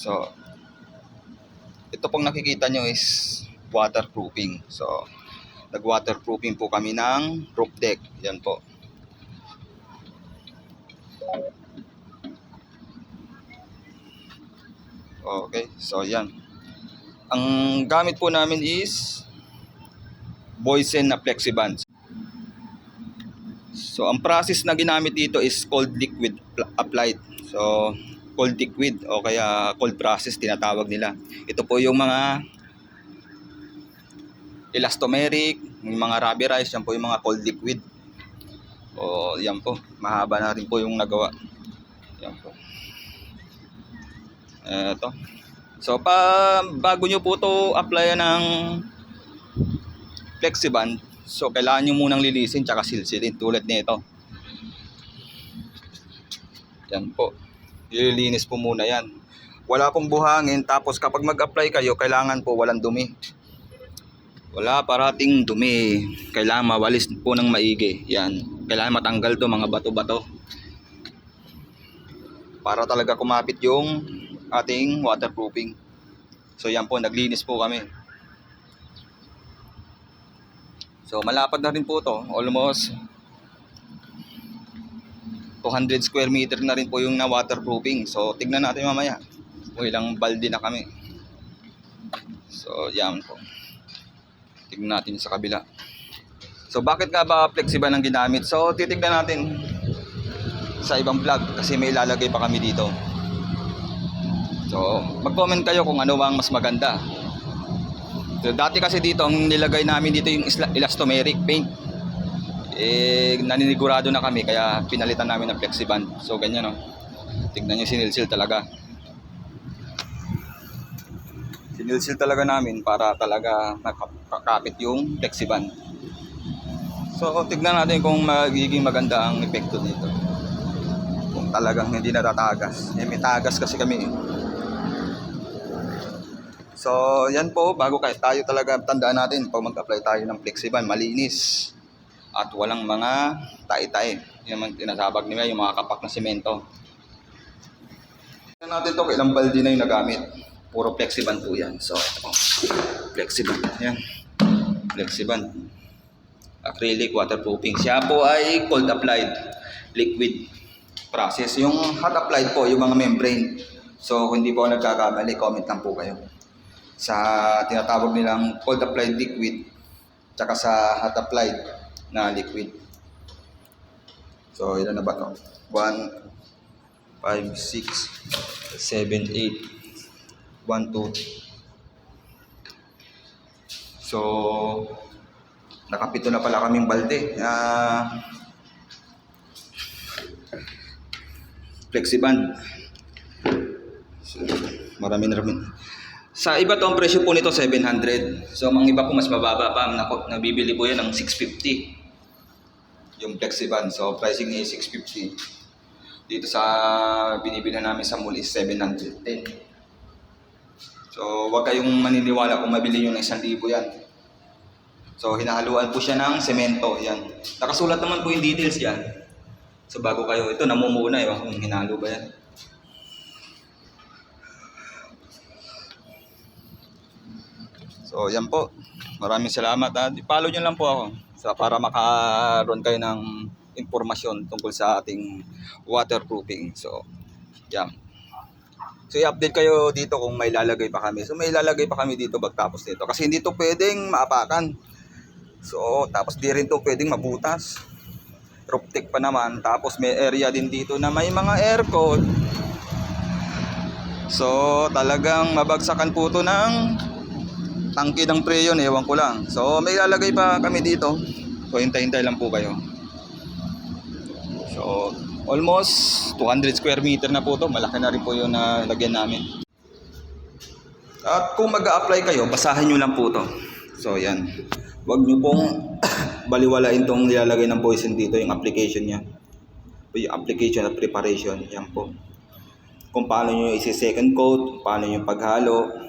So, ito pong nakikita nyo is waterproofing. So, nag-waterproofing po kami ng roof deck. Yan po. Okay, so yan. Ang gamit po namin is Boysen na Flexiband. So, ang process na ginamit dito is cold liquid applied. So, cold liquid o kaya cold process tinatawag nila. Ito po yung mga elastomeric, yung mga rubberized, yan po yung mga cold liquid. O, yan po. Mahaba na rin po yung nagawa. Yan po. Ito. So, bago nyo po to applyan ng Flexiband, so kailangan nyo munang lilisin tsaka silsilin tulad nito. Yan po. Ililinis po muna yan. Wala pong buhangin, tapos kapag mag-apply kayo, kailangan po walang dumi. Wala parating dumi. Kailangan mawalis po ng maigi. Yan. Kailangan matanggal to mga bato-bato. Para talaga kumapit yung ating waterproofing. So yan po, naglinis po kami. So malapad na rin po to. Almost 200 square meter na rin po yung na waterproofing. So tignan natin mamaya kung ilang balde na kami. So yan po. Tignan natin sa kabila. So bakit nga ba Flexiband ang ginamit? So titignan natin sa ibang vlog kasi may ilalagay pa kami dito. So mag-comment kayo kung ano ang mas maganda. So dati kasi dito ang nilagay namin dito yung elastomeric paint. Naninigurado na kami kaya pinalitan namin ng Flexiband. So ganyan, no. Tignan niyo, sinilsil talaga. Sinilsil talaga namin para talaga makakapit yung Flexiband. So tignan natin kung magiging maganda ang epekto dito. Kung talagang hindi natatagas. May tagas kasi kami. So yan po, bago tayo talaga tandaan natin pag mag-apply tayo ng Flexiband, malinis at walang mga tae-tae. Yan ang tinasabag nila, yung mga kapak na semento. Tignan natin ito, ilang balde na yung nagamit. Puro Flexiband po yan. So ito po, Flexiband. Yan, Flexiband. Acrylic waterproofing. Siya po ay cold applied liquid process. Yung hot applied po, yung mga membrane. So kung hindi po ako nagkakamali, comment lang po kayo. Sa tinatawag nilang cold applied liquid tsaka sa hot applied na liquid. So ilan na ba ito? 1, 5, 6, 7, 8, 1, 2. So nakapito na pala kaming balde. Flexiband. So, marami. Sa iba to ang presyo po nito 700. So mga iba po mas mababa pa. Nabibili po yan ng 650. Yung Flexiband. So pricing niya is 650. Dito sa binibili namin sa mall is 710. So wag kayong maniniwala kung mabili nyo ng 1,000 yan. So hinahaluan po siya ng semento. Yan. Nakasulat naman po yung details yan. So bago kayo, ito namumuna. Ewan kung hinalo ba yan. So yan po. Maraming salamat. I-follow nyo lang po ako para makaroon kayo ng impormasyon tungkol sa ating waterproofing. So yan. So i-update kayo dito kung may lalagay pa kami. So may lalagay pa kami dito pagtapos nito. Kasi hindi to pwedeng maapakan. So tapos di rin to pwedeng mabutas. Roof deck pa naman. Tapos may area din dito na may mga aircon. So talagang mabagsakan po to ng tangke ng preyon, ewan ko lang. So may lalagay pa kami dito. So hintay-hintay lang po kayo. So almost 200 square meter na po to. Malaki na rin po yung nalagyan namin. At kung mag-a-apply kayo, basahin nyo lang po to. So yan. Huwag nyo pong baliwalain tong nilalagay ng Boysen dito, yung application niya. Yung application at preparation. Yan po. Kung paano nyo isi-second coat, paano nyo paghalo,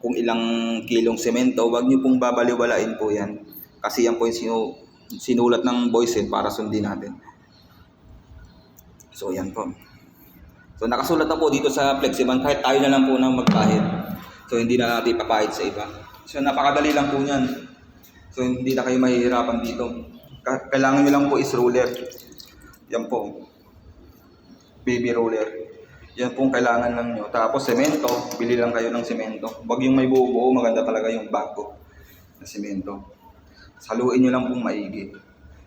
kung ilang kilong semento, wag niyo pong babaliwalain po yan. Kasi yan po yung sinulat ng Boysen para sundin natin. So yan po. So nakasulat na po dito sa Flexiban, kahit tayo na lang po nang magpahid. So hindi na natin ipapahid sa iba. So napakadali lang po niyan. So hindi na kayo mahihirapan dito. Kailangan nyo lang po is roller. Yan po. Baby roller. Yan pong kailangan lang nyo. Tapos semento, bili lang kayo ng semento. Wag yung may buo-buo, maganda talaga yung bago na semento. Haluin nyo lang pong maigi.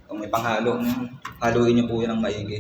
Kung may panghalo, haluin nyo po yan ng maigi.